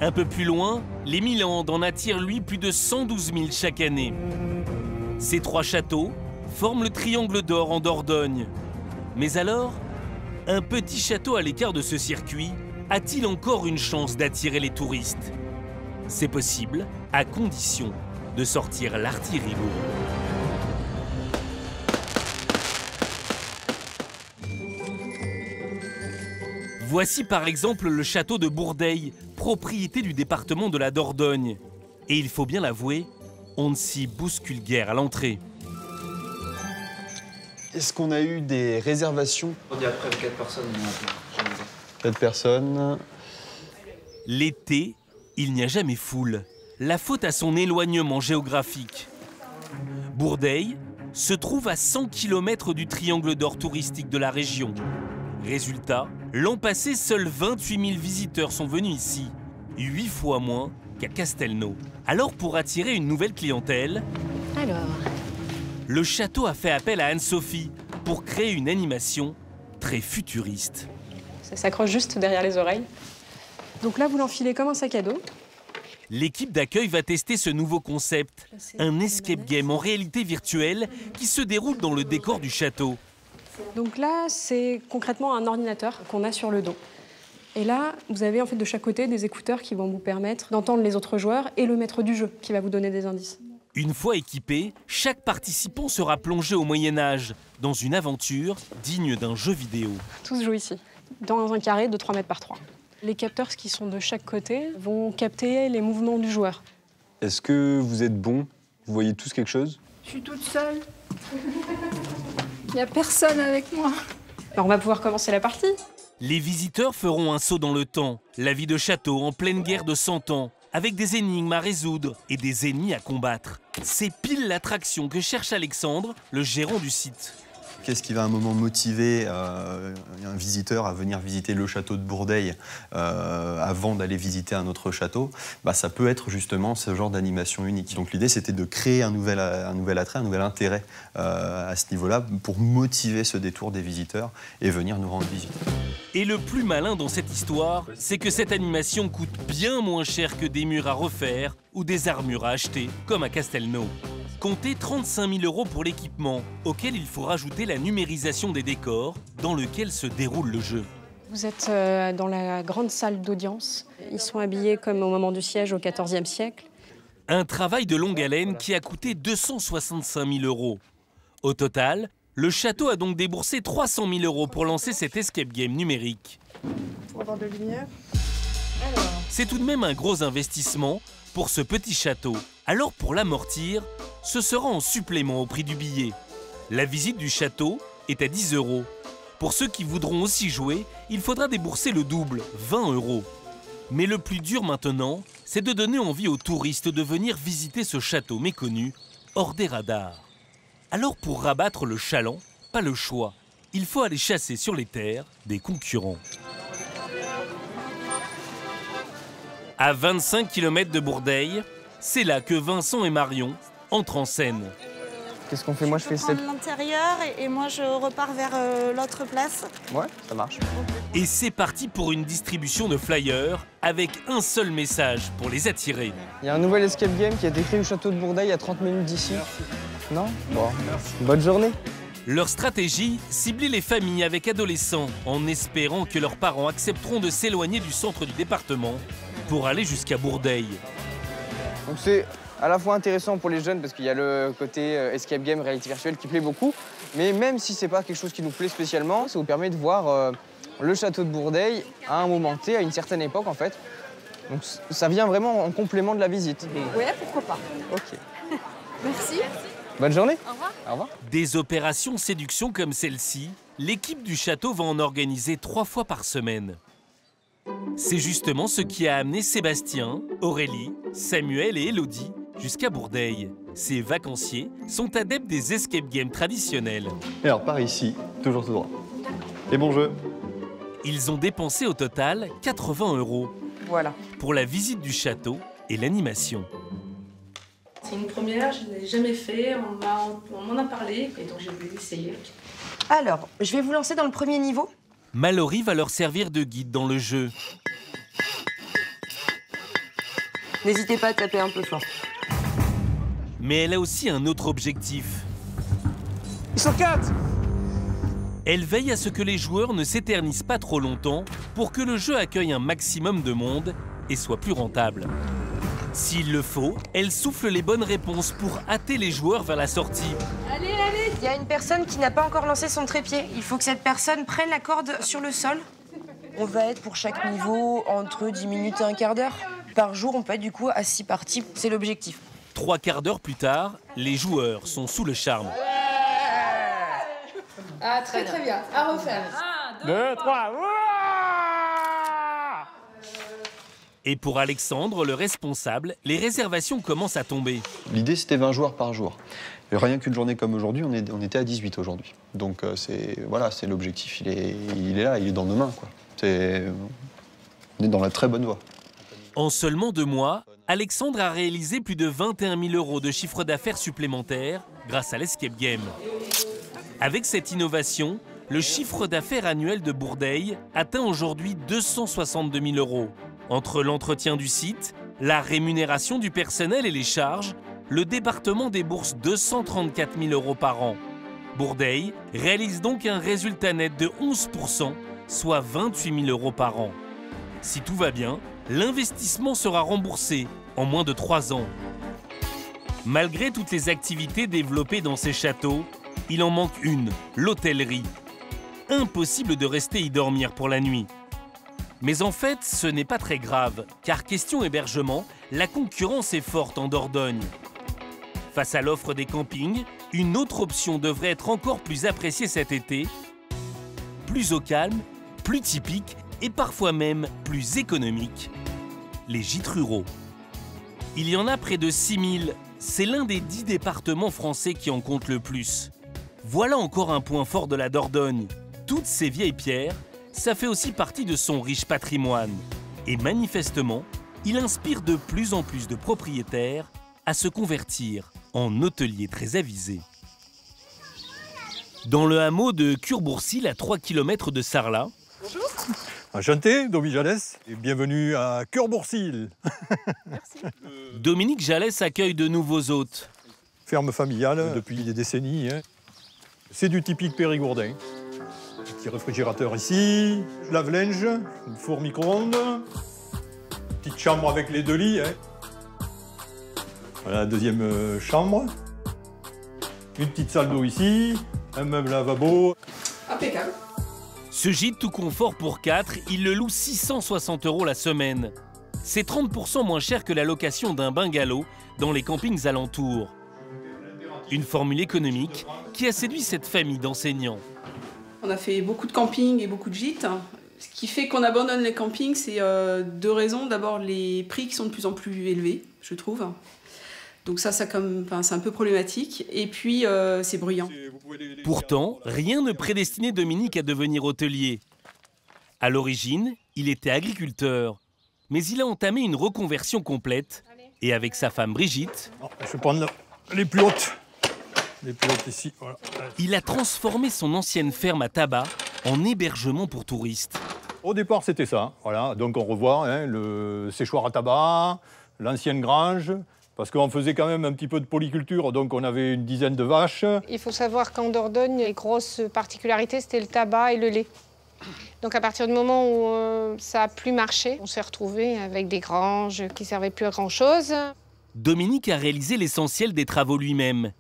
Un peu plus loin, les Milandes en attirent lui plus de 112 000 chaque année. Ces 3 châteaux forment le triangle d'or en Dordogne. Mais alors, un petit château à l'écart de ce circuit a-t-il encore une chance d'attirer les touristes? C'est possible, à condition de sortir l'artillerie lourde. Voici par exemple le château de Bourdeil, propriété du département de la Dordogne. Et il faut bien l'avouer, on ne s'y bouscule guère à l'entrée. Est-ce qu'on a eu des réservations? On y a près de 4 personnes. 4 personnes. L'été, il n'y a jamais foule. La faute à son éloignement géographique. Bourdeil se trouve à 100 km du triangle d'or touristique de la région. Résultat, l'an passé, seuls 28 000 visiteurs sont venus ici, 8 fois moins qu'à Castelnau. Alors pour attirer une nouvelle clientèle, le château a fait appel à Anne-Sophie pour créer une animation très futuriste. Ça s'accroche juste derrière les oreilles. Donc là, vous l'enfilez comme un sac à dos. L'équipe d'accueil va tester ce nouveau concept, un escape game en réalité virtuelle qui se déroule dans le décor du château. Donc là, c'est concrètement un ordinateur qu'on a sur le dos. Et là, vous avez en fait de chaque côté des écouteurs qui vont vous permettre d'entendre les autres joueurs et le maître du jeu qui va vous donner des indices. Une fois équipé, chaque participant sera plongé au Moyen-Âge dans une aventure digne d'un jeu vidéo. Tout se joue ici, dans un carré de 3 mètres par 3. Les capteurs qui sont de chaque côté vont capter les mouvements du joueur. Est-ce que vous êtes bon? Vous voyez tous quelque chose? Je suis toute seule. Il n'y a personne avec moi. Alors on va pouvoir commencer la partie. Les visiteurs feront un saut dans le temps, la vie de château en pleine guerre de 100 ans, avec des énigmes à résoudre et des ennemis à combattre. C'est pile l'attraction que cherche Alexandre, le gérant du site. Qu'est-ce qui va à un moment motiver un visiteur à venir visiter le château de Bourdeil avant d'aller visiter un autre château? Ça peut être justement ce genre d'animation unique. Donc l'idée, c'était de créer un nouvel attrait, un nouvel intérêt à ce niveau-là pour motiver ce détour des visiteurs et venir nous rendre visite. Et le plus malin dans cette histoire, c'est que cette animation coûte bien moins cher que des murs à refaire ou des armures à acheter, comme à Castelnau. Comptez 35 000 € pour l'équipement, auquel il faut rajouter la numérisation des décors dans lequel se déroule le jeu. Vous êtes dans la grande salle d'audience. Ils sont habillés comme au moment du siège au XIVe siècle. Un travail de longue haleine qui a coûté 265 000 €. Au total, le château a donc déboursé 300 000 € pour lancer cet escape game numérique. Pour avoir de lumière. C'est tout de même un gros investissement pour ce petit château. Alors pour l'amortir, ce sera en supplément au prix du billet. La visite du château est à 10 €. Pour ceux qui voudront aussi jouer, il faudra débourser le double, 20 €. Mais le plus dur maintenant, c'est de donner envie aux touristes de venir visiter ce château méconnu, hors des radars. Alors pour rabattre le chaland, pas le choix. Il faut aller chasser sur les terres des concurrents. À 25 km de Bourdeil, c'est là que Vincent et Marion entrent en scène. Qu'est-ce qu'on fait? Moi, je fais cette... l'intérieur et moi, je repars vers l'autre place. Ouais, ça marche. Et c'est parti pour une distribution de flyers avec un seul message pour les attirer. Il y a un nouvel escape game qui a été créé au château de Bourdeil à 30 minutes d'ici. Non? Bon, bonne journée. Leur stratégie, cibler les familles avec adolescents en espérant que leurs parents accepteront de s'éloigner du centre du département pour aller jusqu'à Bourdeil. Donc c'est à la fois intéressant pour les jeunes parce qu'il y a le côté escape game, réalité virtuelle qui plaît beaucoup, mais même si c'est pas quelque chose qui nous plaît spécialement, ça vous permet de voir le château de Bourdeil à un moment T, à une certaine époque en fait. Donc ça vient vraiment en complément de la visite. Ouais, pourquoi pas. Ok. Merci. Bonne journée. Au revoir. Au revoir. Des opérations séduction comme celle-ci, l'équipe du château va en organiser 3 fois par semaine. C'est justement ce qui a amené Sébastien, Aurélie, Samuel et Élodie jusqu'à Bourdeil. Ces vacanciers sont adeptes des escape games traditionnels. Et alors par ici, toujours tout droit. Et bon jeu. Ils ont dépensé au total 80 €. Voilà. Pour la visite du château et l'animation. C'est une première, je ne l'ai jamais fait, on m'en a parlé et donc j'ai voulu essayer. Alors, je vais vous lancer dans le premier niveau. Mallory va leur servir de guide dans le jeu. N'hésitez pas à taper un peu fort. Mais elle a aussi un autre objectif. Ils sont 4. Elle veille à ce que les joueurs ne s'éternisent pas trop longtemps pour que le jeu accueille un maximum de monde et soit plus rentable. S'il le faut, elle souffle les bonnes réponses pour hâter les joueurs vers la sortie. Allez, allez. Il y a une personne qui n'a pas encore lancé son trépied. Il faut que cette personne prenne la corde sur le sol. On va être pour chaque niveau entre 10 minutes et un quart d'heure. Par jour, on peut être du coup à 6 parties. C'est l'objectif. 3 quarts d'heure plus tard, les joueurs sont sous le charme. Ah, très très bien. À refaire. 2, 3. Et pour Alexandre, le responsable, les réservations commencent à tomber. L'idée, c'était 20 joueurs par jour. Et rien qu'une journée comme aujourd'hui, on était à 18 aujourd'hui. Donc voilà, c'est l'objectif, il est là, il est dans nos mains, quoi. On est dans la très bonne voie. En seulement 2 mois, Alexandre a réalisé plus de 21 000 € de chiffre d'affaires supplémentaire grâce à l'escape game. Avec cette innovation, le chiffre d'affaires annuel de Bourdeil atteint aujourd'hui 262 000 €. Entre l'entretien du site, la rémunération du personnel et les charges, le département débourse 234 000 € par an. Bourdeil réalise donc un résultat net de 11 %, soit 28 000 € par an. Si tout va bien, l'investissement sera remboursé en moins de 3 ans. Malgré toutes les activités développées dans ces châteaux, il en manque une, l'hôtellerie. Impossible de rester y dormir pour la nuit. Mais en fait, ce n'est pas très grave, car question hébergement, la concurrence est forte en Dordogne. Face à l'offre des campings, une autre option devrait être encore plus appréciée cet été, plus au calme, plus typique et parfois même plus économique, les gîtes ruraux. Il y en a près de 6 000, c'est l'un des 10 départements français qui en compte le plus. Voilà encore un point fort de la Dordogne. Toutes ces vieilles pierres, ça fait aussi partie de son riche patrimoine. Et manifestement, il inspire de plus en plus de propriétaires à se convertir en hôteliers très avisés. Dans le hameau de Curboursil, à 3 km de Sarlat. Bonjour. Enchanté, Dominique Jalès, et bienvenue à Curboursil. Merci. Dominique Jalès accueille de nouveaux hôtes. Ferme familiale depuis des décennies. Hein. C'est du typique périgourdin. Petit réfrigérateur ici, lave-linge, une four micro-ondes, petite chambre avec les 2 lits. Hein. Voilà la deuxième chambre. Une petite salle d'eau ici, un meuble lavabo. Impeccable. Ce gîte tout confort pour 4, il le loue 660 € la semaine. C'est 30 % moins cher que la location d'un bungalow dans les campings alentours. Une formule économique qui a séduit cette famille d'enseignants. On a fait beaucoup de campings et beaucoup de gîtes. Ce qui fait qu'on abandonne les campings, c'est 2 raisons. D'abord, les prix qui sont de plus en plus élevés, je trouve. Donc ça c'est un peu problématique. Et puis, c'est bruyant. Pourtant, rien ne prédestinait Dominique à devenir hôtelier. À l'origine, il était agriculteur. Mais il a entamé une reconversion complète. Et avec sa femme Brigitte... Je vais prendre les plus hautes. Les plus hautes ici, voilà. Il a transformé son ancienne ferme à tabac en hébergement pour touristes. Au départ, c'était ça. Voilà. Donc on revoit hein, le séchoir à tabac, l'ancienne grange, parce qu'on faisait quand même un petit peu de polyculture, donc on avait une dizaine de vaches. Il faut savoir qu'en Dordogne, les grosses particularités, c'était le tabac et le lait. Donc à partir du moment où ça n'a plus marché, on s'est retrouvés avec des granges qui ne servaient plus à grand-chose. Dominique a réalisé l'essentiel des travaux lui-même.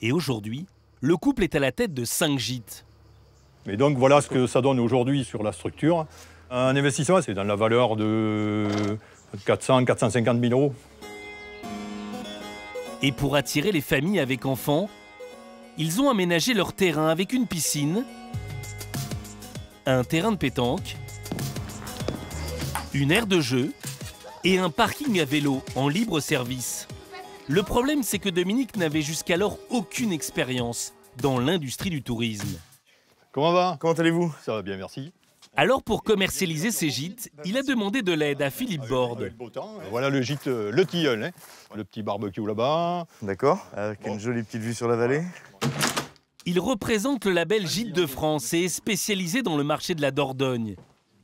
Et aujourd'hui, le couple est à la tête de 5 gîtes. Mais donc voilà ce que ça donne aujourd'hui sur la structure. Un investissement, c'est dans la valeur de 400 000 450 000 €. Et pour attirer les familles avec enfants, ils ont aménagé leur terrain avec une piscine, un terrain de pétanque, une aire de jeu et un parking à vélo en libre service. Le problème, c'est que Dominique n'avait jusqu'alors aucune expérience dans l'industrie du tourisme. Comment va? Comment allez-vous? Ça va bien, merci. Alors pour commercialiser ses gîtes, il a demandé de l'aide à Philippe Borde. Voilà le gîte Le Tilleul, hein. Le petit barbecue là-bas. D'accord, avec une jolie petite vue sur la vallée. Il représente le label Gîtes de France et est spécialisé dans le marché de la Dordogne.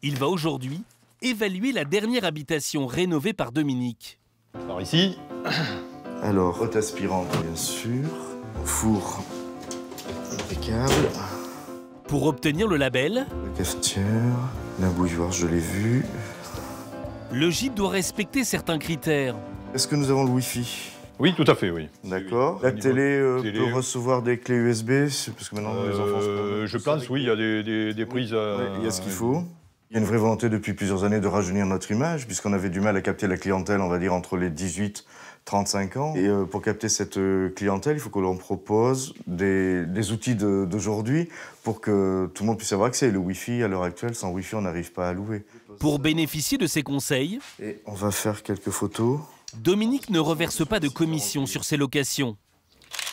Il va aujourd'hui évaluer la dernière habitation rénovée par Dominique. Par ici. Alors, haute aspirante, bien sûr. Four impeccable. Pour obtenir le label, la cafetière, la bouilloire, je l'ai vue. Le gîte doit respecter certains critères. Est-ce que nous avons le Wi-Fi? Oui, tout à fait, oui. D'accord. La télé peut recevoir des clés USB, parce que maintenant les enfants... Je pense, oui, il y a des prises... Il y a ce qu'il faut. Il y a une vraie volonté depuis plusieurs années de rajeunir notre image, puisqu'on avait du mal à capter la clientèle, on va dire, entre les 18 35 ans. Et pour capter cette clientèle, il faut que l'on propose des outils d'aujourd'hui pour que tout le monde puisse avoir accès. Le Wi-Fi, à l'heure actuelle, sans Wi-Fi, on n'arrive pas à louer. Pour bénéficier de ces conseils, et on va faire quelques photos. Dominique ne reverse pas de commission sur ses locations,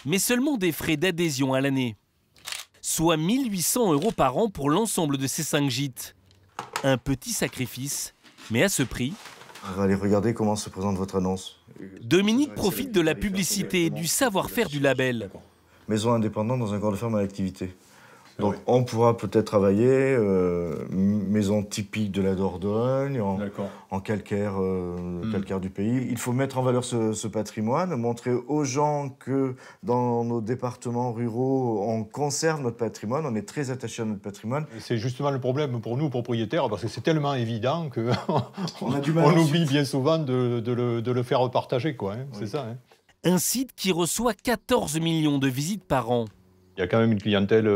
mais seulement des frais d'adhésion à l'année, soit 1 800 € par an pour l'ensemble de ces 5 gîtes. Un petit sacrifice, mais à ce prix... On va aller regarder comment se présente votre annonce. Dominique profite de la publicité et du savoir-faire du label. Maison indépendante dans un corps de ferme à l'activité. Donc on pourra peut-être travailler maison typique de la Dordogne, en calcaire, calcaire du pays. Il faut mettre en valeur ce patrimoine, montrer aux gens que dans nos départements ruraux, on conserve notre patrimoine, on est très attaché à notre patrimoine. C'est justement le problème pour nous, propriétaires, parce que c'est tellement évident qu'on on oublie bien souvent de le faire partager, quoi. Hein. C'est ça. Hein. Un site qui reçoit 14 millions de visites par an. Il y a quand même une clientèle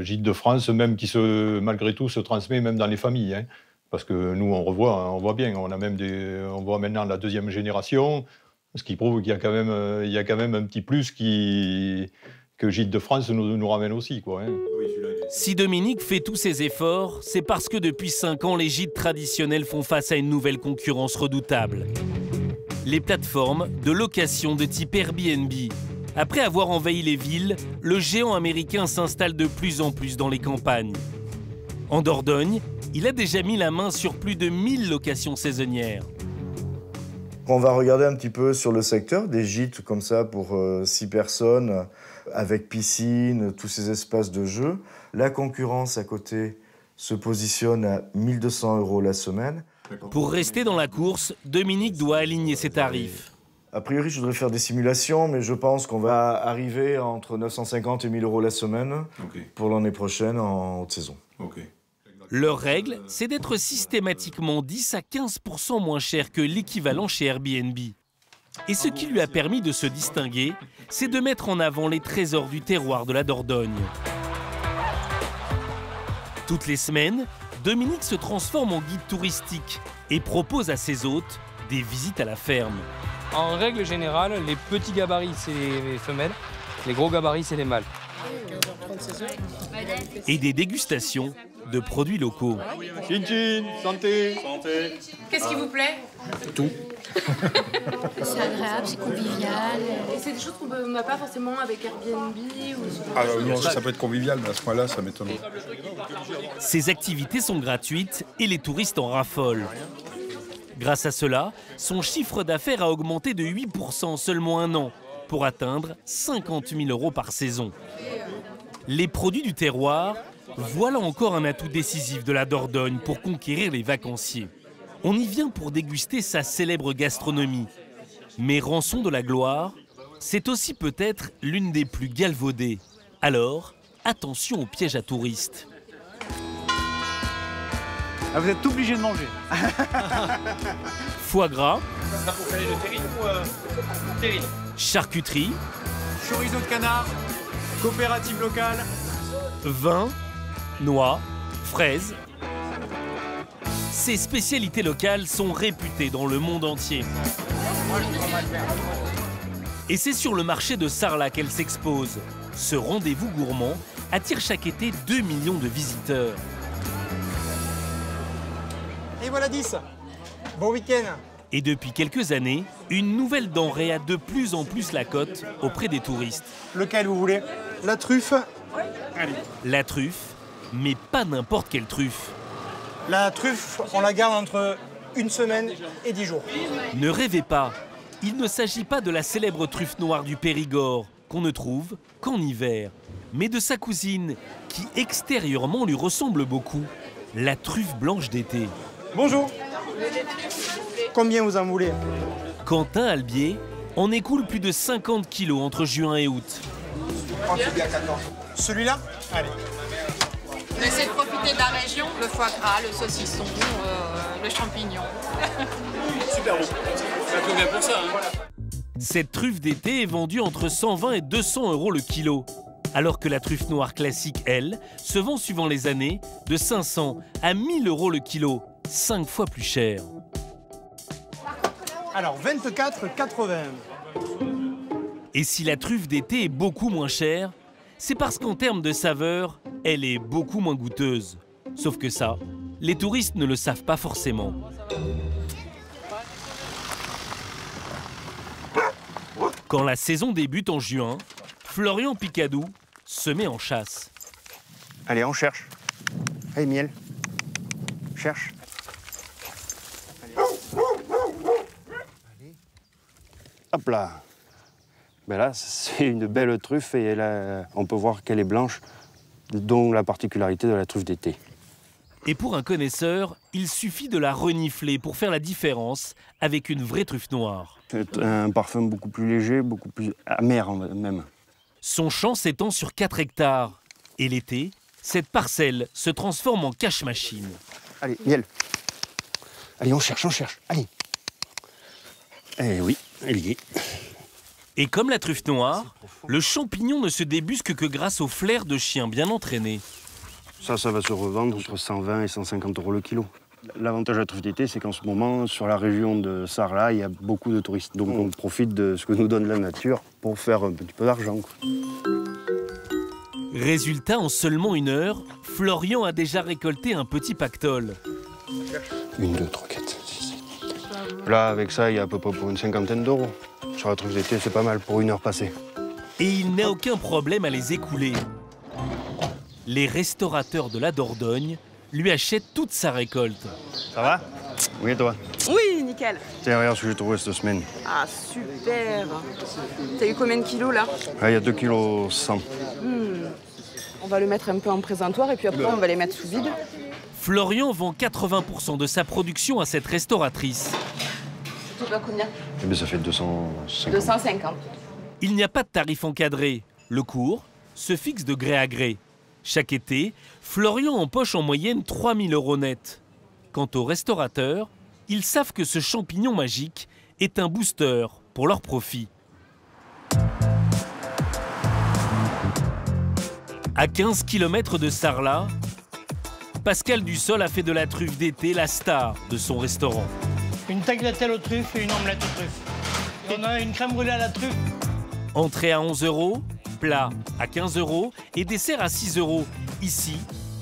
Gîtes de France, même qui malgré tout se transmet même dans les familles. Hein. Parce que nous, on voit bien, on voit maintenant la 2e génération, ce qui prouve qu'il y a quand même un petit plus que Gîtes de France nous ramène aussi, quoi. Hein. Si Dominique fait tous ces efforts, c'est parce que depuis 5 ans, les gîtes traditionnels font face à une nouvelle concurrence redoutable. Les plateformes de location de type Airbnb. Après avoir envahi les villes, le géant américain s'installe de plus en plus dans les campagnes. En Dordogne, il a déjà mis la main sur plus de 1000 locations saisonnières. On va regarder un petit peu sur le secteur, des gîtes comme ça pour 6 personnes, avec piscine, tous ces espaces de jeu. La concurrence à côté se positionne à 1 200 € la semaine. Pour rester dans la course, Dominique doit aligner ses tarifs. A priori, je voudrais faire des simulations, mais je pense qu'on va arriver entre 950 et 1 000 € la semaine pour l'année prochaine en haute saison. Leur règle, c'est d'être systématiquement 10 à 15% moins cher que l'équivalent chez Airbnb. Et ce qui lui a permis de se distinguer, c'est de mettre en avant les trésors du terroir de la Dordogne. Toutes les semaines, Dominique se transforme en guide touristique et propose à ses hôtes des visites à la ferme. En règle générale, les petits gabarits, c'est les femelles, les gros gabarits, c'est les mâles. Et des dégustations de produits locaux. Chin chin, santé. Qu'est-ce qui vous plaît? Tout. C'est agréable, c'est convivial. Et c'est des choses qu'on n'a pas forcément avec Airbnb ou... non, ça peut être convivial, mais à ce point-là, ça m'étonne. Ces activités sont gratuites et les touristes en raffolent. Grâce à cela, son chiffre d'affaires a augmenté de 8% en seulement 1 an, pour atteindre 50 000 € par saison. Les produits du terroir, voilà encore un atout décisif de la Dordogne pour conquérir les vacanciers. On y vient pour déguster sa célèbre gastronomie. Mais Rançon de la Gloire, c'est aussi peut-être l'une des plus galvaudées. Alors, attention aux pièges à touristes. Ah, vous êtes obligé de manger. Foie gras. Ça pour caler le terrine ou terrine? Charcuterie. Chorizo de canard. Coopérative locale. Vin. Noix. Fraises. Ces spécialités locales sont réputées dans le monde entier. Et c'est sur le marché de Sarlat qu'elle s'expose. Ce rendez-vous gourmand attire chaque été 2 millions de visiteurs. Et voilà 10. Bon week-end. Et depuis quelques années, une nouvelle denrée a de plus en plus la cote auprès des touristes. Lequel vous voulez? La truffe. Allez. La truffe, mais pas n'importe quelle truffe. La truffe, on la garde entre 1 semaine et 10 jours. Ne rêvez pas, il ne s'agit pas de la célèbre truffe noire du Périgord, qu'on ne trouve qu'en hiver, mais de sa cousine, qui extérieurement lui ressemble beaucoup, la truffe blanche d'été. Bonjour. Combien vous en voulez? Quentin Albier en écoule plus de 50 kilos entre juin et août. Celui-là? Allez. On essaie de profiter de la région, le foie gras, le saucisson, le champignon. Super bon. Ça tombe bien pour ça. Hein. Cette truffe d'été est vendue entre 120 et 200 € le kilo. Alors que la truffe noire classique, elle, se vend suivant les années de 500 à 1000 € le kilo, 5 fois plus cher. Alors, 24,80. Et si la truffe d'été est beaucoup moins chère, c'est parce qu'en termes de saveur, elle est beaucoup moins goûteuse. Sauf que ça, les touristes ne le savent pas forcément. Quand la saison débute en juin, Florian Picadou se met en chasse. Allez, on cherche. Allez, miel. Cherche. Hop là. Ben là, c'est une belle truffe et on peut voir qu'elle est blanche, dont la particularité de la truffe d'été. Et pour un connaisseur, il suffit de la renifler pour faire la différence avec une vraie truffe noire. C'est un parfum beaucoup plus léger, beaucoup plus amer même. Son champ s'étend sur 4 hectares. Et l'été, cette parcelle se transforme en cache-machine. Allez, miel. Allez, on cherche, allez. Eh oui, elle y est. Et comme la truffe noire, le champignon ne se débusque que grâce au flair de chiens bien entraînés. Ça va se revendre entre 120 et 150 € le kilo. L'avantage de la truffe d'été, c'est qu'en ce moment, sur la région de Sarlat, il y a beaucoup de touristes. Donc on profite de ce que nous donne la nature pour faire un petit peu d'argent. Résultat, en seulement 1 heure, Florian a déjà récolté un petit pactole. 1, 2, 3, 4, 6. Là, avec ça, il y a à peu près pour une 50aine d'euros. Sur la truffe d'été, c'est pas mal pour 1 heure passée. Et il n'a aucun problème à les écouler. Les restaurateurs de la Dordogne lui achètent toute sa récolte. Ça va? Oui, et toi? Oui, nickel. Tiens, regarde ce que j'ai trouvé cette semaine. Ah, super. T'as eu combien de kilos, là? Ah, il y a 2,1 kg. On va le mettre un peu en présentoir et puis après, on va les mettre sous vide. Florian vend 80% de sa production à cette restauratrice. Tu dois combien? Eh bien, ça fait 250. 250. Il n'y a pas de tarif encadré. Le cours se fixe de gré à gré. Chaque été, Florian empoche en moyenne 3 000 € net. Quant aux restaurateurs, ils savent que ce champignon magique est un booster pour leur profit. À 15 km de Sarlat, Pascal Dussol a fait de la truffe d'été la star de son restaurant. Une tagliatelle aux truffes et une omelette aux truffes. On a une crème brûlée à la truffe. Entrée à 11 €, plat à 15 € et dessert à 6 €. Ici,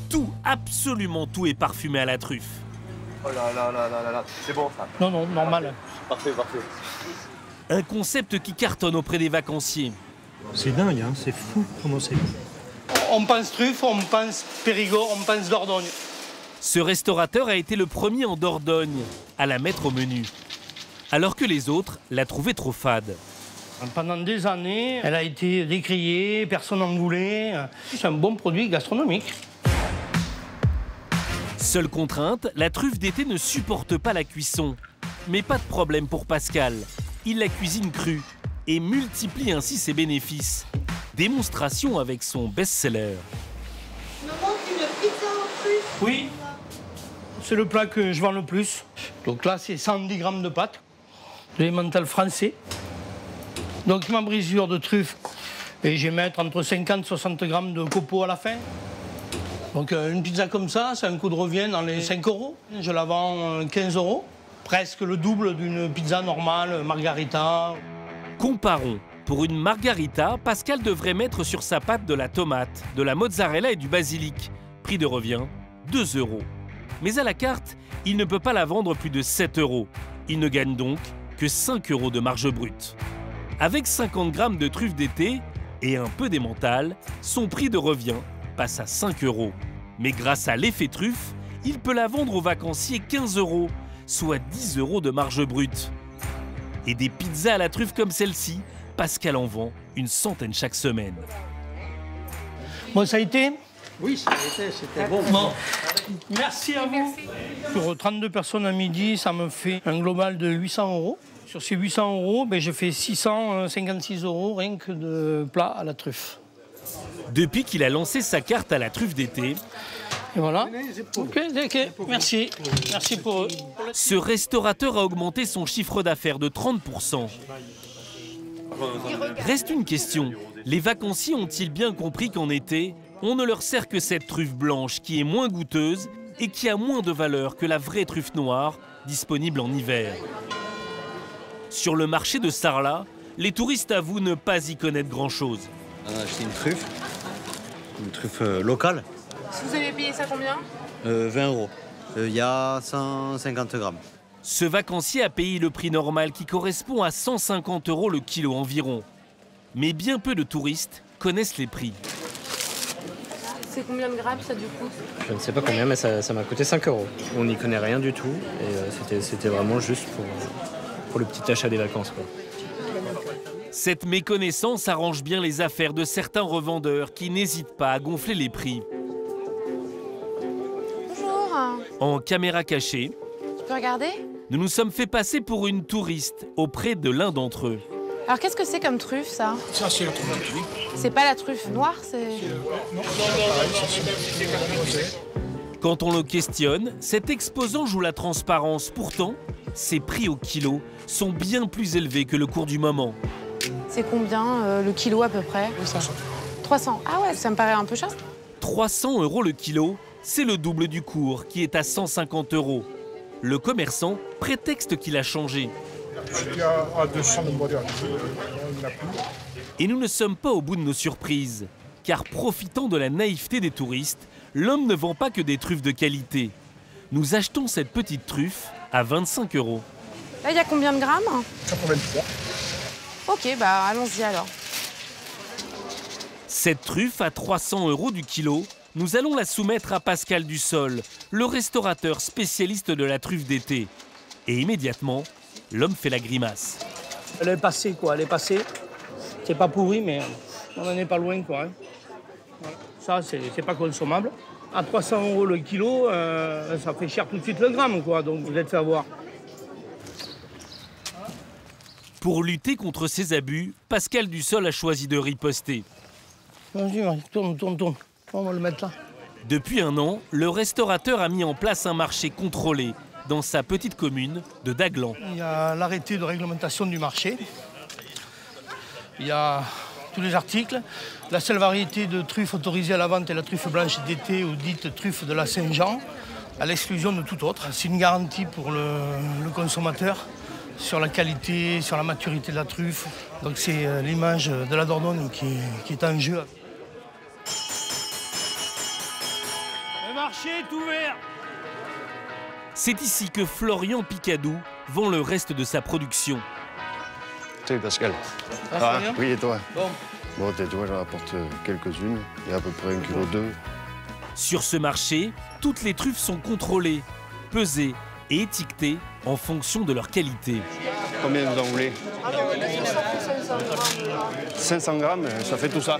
tout, absolument tout est parfumé à la truffe. Oh là là là là là, c'est bon ça. Non, non, normal. Parfait, parfait. Un concept qui cartonne auprès des vacanciers. C'est dingue, hein, c'est fou comment c'est. On pense truffe, on pense Périgord, on pense Dordogne. Ce restaurateur a été le premier en Dordogne à la mettre au menu, alors que les autres la trouvaient trop fade. Pendant des années, elle a été décriée, personne n'en voulait. C'est un bon produit gastronomique. Seule contrainte, la truffe d'été ne supporte pas la cuisson. Mais pas de problème pour Pascal. Il la cuisine crue et multiplie ainsi ses bénéfices. Démonstration avec son best-seller. Il me manque une pizza aux truffes. Oui, c'est le plat que je vends le plus. Donc là, c'est 110 grammes de pâtes, de l'emmental français. Donc ma brisure de truffe, et je vais mettre entre 50 et 60 grammes de copeaux à la fin. Donc une pizza comme ça, c'est un coût de revient dans les 5 €. Je la vends 15 €, presque le double d'une pizza normale, margarita. Comparons Pour une margarita, Pascal devrait mettre sur sa pâte de la tomate, de la mozzarella et du basilic. Prix de revient, 2 €. Mais à la carte, il ne peut pas la vendre plus de 7 €. Il ne gagne donc que 5 € de marge brute. Avec 50 grammes de truffes d'été et un peu d'emmental, son prix de revient passe à 5 €. Mais grâce à l'effet truffe, il peut la vendre aux vacanciers 15 €, soit 10 € de marge brute. Et des pizzas à la truffe comme celle-ci, Pascal en vend une centaine chaque semaine. Bon, ça a été? Oui, ça a été, c'était bon. Merci à vous. Sur 32 personnes à midi, ça me fait un global de 800 €. Sur ces 800 €, ben, je fais 656 € rien que de plats à la truffe. Depuis qu'il a lancé sa carte à la truffe d'été, et voilà. Ok, merci. Merci pour eux. Ce restaurateur a augmenté son chiffre d'affaires de 30%. Reste une question. Les vacanciers ont-ils bien compris qu'en été, on ne leur sert que cette truffe blanche qui est moins goûteuse et qui a moins de valeur que la vraie truffe noire disponible en hiver? Sur le marché de Sarlat, les touristes avouent ne pas y connaître grand-chose. On a acheté une truffe locale. Vous avez payé ça combien? 20 €. Il y a 150 grammes. Ce vacancier a payé le prix normal qui correspond à 150 € le kilo environ. Mais bien peu de touristes connaissent les prix. C'est combien de grammes ça du coup? Je ne sais pas combien, mais ça m'a coûté 5 €. On n'y connaît rien du tout et c'était vraiment juste pour le petit achat des vacances, quoi. Cette méconnaissance arrange bien les affaires de certains revendeurs qui n'hésitent pas à gonfler les prix. Bonjour. En caméra cachée, Tu peux regarder? nous nous sommes fait passer pour une touriste auprès de l'un d'entre eux. Alors qu'est-ce que c'est comme truffe ça? Ça, c'est la truffe. C'est pas la truffe noire, c'est... Non, pareil, c'est Quand on le questionne, cet exposant joue la transparence. Pourtant, ses prix au kilo sont bien plus élevés que le cours du moment. C'est combien le kilo à peu près? 300. Ah ouais, ça me paraît un peu cher. 300 € le kilo, c'est le double du cours qui est à 150 €. Le commerçant prétexte qu'il a changé. C'était à 200 le mois dernier. Il n'a plus. Et nous ne sommes pas au bout de nos surprises. Car profitant de la naïveté des touristes, l'homme ne vend pas que des truffes de qualité. Nous achetons cette petite truffe à 25 €. Là, il y a combien de grammes? 83. Ok, bah allons-y alors. Cette truffe à 300 € du kilo, nous allons la soumettre à Pascal Dussol, le restaurateur spécialiste de la truffe d'été. Et immédiatement, l'homme fait la grimace. Elle est passée, quoi, elle est passée. C'est pas pourri, mais on n'en est pas loin, quoi. Hein. Ça, c'est pas consommable. À 300 € le kilo, ça fait cher tout de suite le gramme, quoi, donc vous êtes fait avoir. Pour lutter contre ces abus, Pascal Dussol a choisi de riposter. Vas-y, tourne. On va le mettre là. Depuis un an, le restaurateur a mis en place un marché contrôlé dans sa petite commune de Daglan. Il y a l'arrêté de réglementation du marché. Il y a tous les articles. La seule variété de truffe autorisée à la vente est la truffe blanche d'été ou dite truffe de la Saint-Jean, à l'exclusion de toute autre. C'est une garantie pour le consommateur sur la qualité, sur la maturité de la truffe. Donc c'est l'image de la Dordogne qui est en jeu. Le marché est ouvert. C'est ici que Florian Picadou vend le reste de sa production. Salut Pascal. Ça va bien ? Oui, et toi? Bon, toi, j'en apporte quelques-unes. Il y a à peu près 1,2 kg. Sur ce marché, toutes les truffes sont contrôlées, pesées et étiquetées en fonction de leur qualité. Combien vous en voulez? 500 grammes, ça fait tout ça.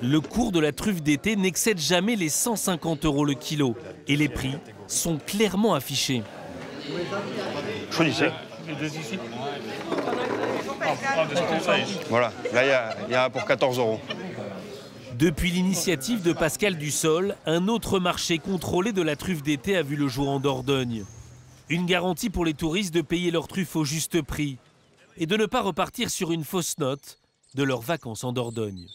Le cours de la truffe d'été n'excède jamais les 150 € le kilo et les prix sont clairement affichés. Choisissez. Voilà, là il y a pour 14 €. Depuis l'initiative de Pascal Dussol, un autre marché contrôlé de la truffe d'été a vu le jour en Dordogne. Une garantie pour les touristes de payer leurs truffes au juste prix et de ne pas repartir sur une fausse note de leurs vacances en Dordogne.